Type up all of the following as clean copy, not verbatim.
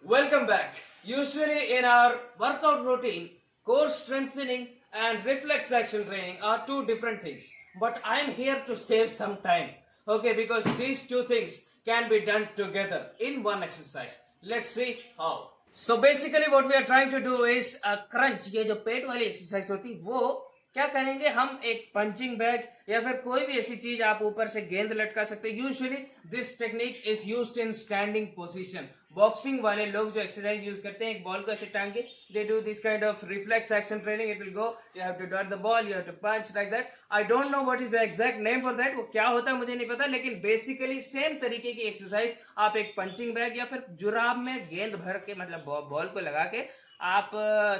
Welcome back. Usually in our workout routine, core strengthening and reflex action training are two different things. But I am here to save some time. Okay, because these two things can be done together in one exercise. Let's see how. So basically what we are trying to do is a crunch. ये जो पेट वाली exercise होती है वो क्या करेंगे हम, एक पंचिंग बैग या फिर कोई भी ऐसी चीज आप ऊपर से गेंद लटका सकते हैं. Usually this technique is used in standing position. Boxing वाले लोग जो एक्सरसाइज यूज करते हैं, एक बॉल को ऐसे टांग के, they do this kind of reflex action training. It will go, you have to dot the ball, you have to punch like that. I don't know what is the exact name for that. वो क्या होता है मुझे नहीं पता, लेकिन basically same तरीके की एक्सरसाइज आप एक पंचिंग बैग या फिर जुराब में गेंद भर के, मतलब बॉल को लगा के आप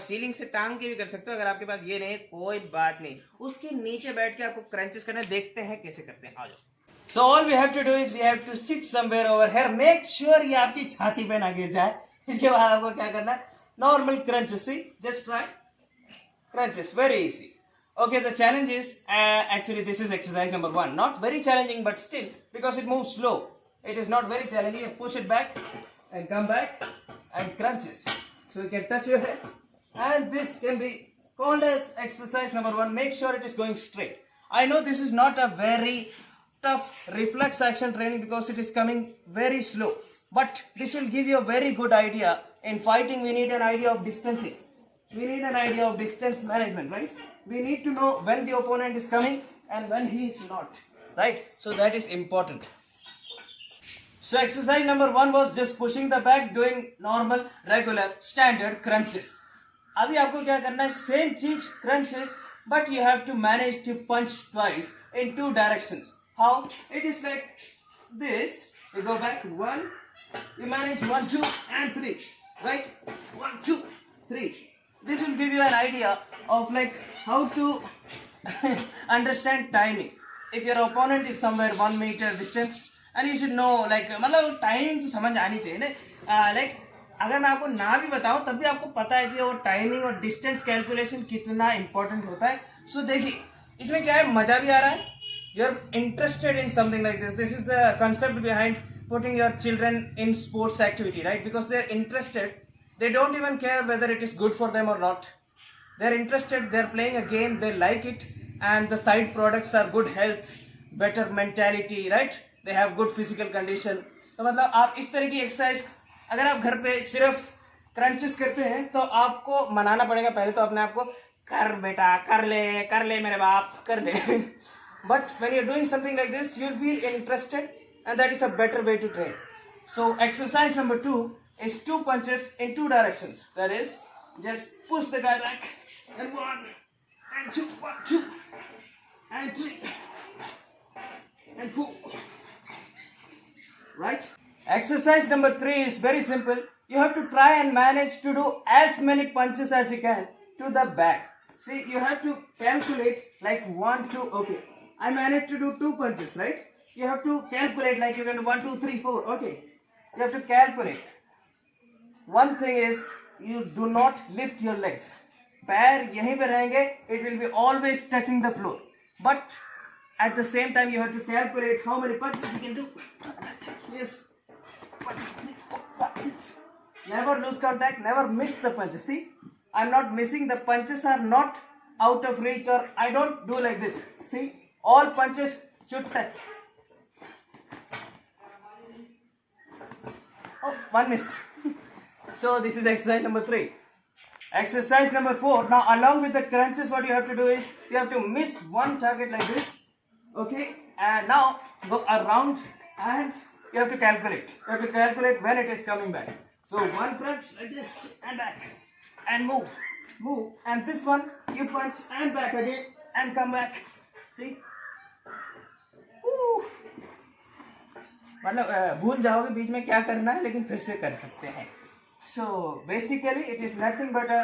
सीलिंग से टांग के भी कर सकते हो. अगर आपके पास ये नहीं, कोई बात नहीं, उसके नीचे बैठ के आपको क्रंचेस करना. देखते हैं कैसे करते हैं, आ जाओ. So all we have to do is we have to sit somewhere over here. Make sure ये आपकी छाती पे ना गिर जाए. इसके बाद आपको क्या करना है, normal crunches. See, just try crunches, very easy. Okay, the challenge is actually this is exercise number 1. Not very challenging, but still, because it moves slow, it is not very challenging. You push it back and come back and crunches. So you can touch your head, and this can be called as exercise number 1. Make sure it is going straight. I know this is not a very tough reflex action training because it is coming very slow, but this will give you a very good idea. In fighting we need an idea of distancing, we need an idea of distance management, right? We need to know when the opponent is coming and when he is not, right? So that is important. So exercise number 1 was just pushing the back, doing normal regular standard crunches. अभी आपको क्या करना है, same चीज crunches, but you have to manage to punch twice in 2 directions. How? It is like this. You go back 1, you manage 1, 2 and 3, right? 1, 2, 3. This will give you an idea of like how to understand timing. If your opponent is somewhere 1 meter distance, and you should know like, मतलब timing तो समझ आनी चाहिए ना. Like अगर मैं आपको ना भी बताऊं तब भी आपको पता है कि वो टाइमिंग और डिस्टेंस कैलकुलेशन कितना इंपॉर्टेंट होता है. सो देखिए इसमें क्या है, मजा भी आ रहा है. You're interested in something like this. This is the concept behind putting your children in sports activity, right? Because they're interested. They don't even care whether it is good for them or not. They're interested. They're playing a game. They like it, and the side products are good health, better mentality, right? They have good physical condition. तो मतलब आप इस तरह की exercise अगर आप घर पे सिर्फ क्रंचेस करते हैं तो आपको मनाना पड़ेगा पहले तो अपने आप को, कर बेटा कर ले मेरे बाप कर ले. But when you're doing something like this, you'll feel interested, and that is a better way to train. So exercise number 2 is 2 punches in 2 directions. That is, just push the guy back, and 1 and 2, 1, 2 and 3 and 4. Right? Exercise number 3 is very simple. You have to try and manage to do as many punches as you can to the back. See, you have to calculate like 1, 2, okay. I managed to do 2 punches, right? You have to calculate like you can do 1, 2, 3, 4, okay. You have to calculate. One thing is, you do not lift your legs. पैर यहीं पे रहेंगे. It will be always touching the floor. But at the same time, you have to calculate how many punches you can do. Yes. 1, 2, 3, 4, 5, 6. Never lose contact. Never miss the punches. See, I'm not missing. The punches are not out of reach, or I don't do like this. See, all punches should touch. Oh, 1 missed. So this is exercise number 3. Exercise number 4. Now along with the crunches, what you have to do is you have to miss 1 target like this. Okay, and now go around and you have to calculate. You have to calculate when it is coming back. So 1 crunch like this and back and move, and this one you punch and back again and come back. See? मतलब भूल जाओगे बीच में क्या करना है, लेकिन फिर से कर सकते हैं. So basically it is nothing but a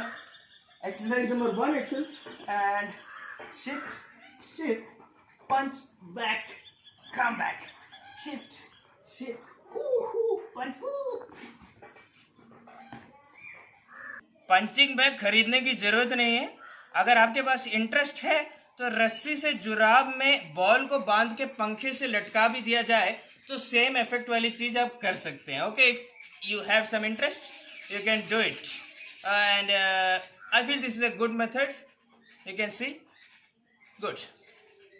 exercise number 1 itself, and shift, punch, back, come back, shift, punch. Punching bag खरीदने की जरूरत नहीं है. अगर आपके पास इंटरेस्ट है तो रस्सी से जुराब में बॉल को बांध के पंखे से लटका भी दिया जाए तो सेम इफेक्ट वाली चीज आप कर सकते हैं. Okay, you have some interest, you can do it. And I feel this is a good method. You can see. Good.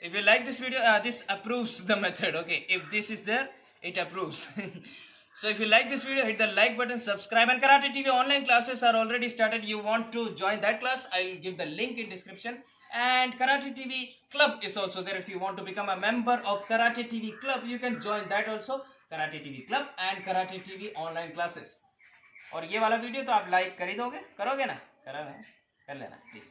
If you like this video, this approves the method. Okay, if this is there, it approves. So if you like this video, hit the like button, subscribe, and Karate TV online classes are already started. You want to join that class, I'll give the link in description. And Karate TV Club is also there. If you want to become a member of Karate TV Club, you can join that also. Karate TV Club and Karate TV online classes. और ये वाला video तो आप like कर ही दोगे, करोगे ना? कर लेना प्लीज.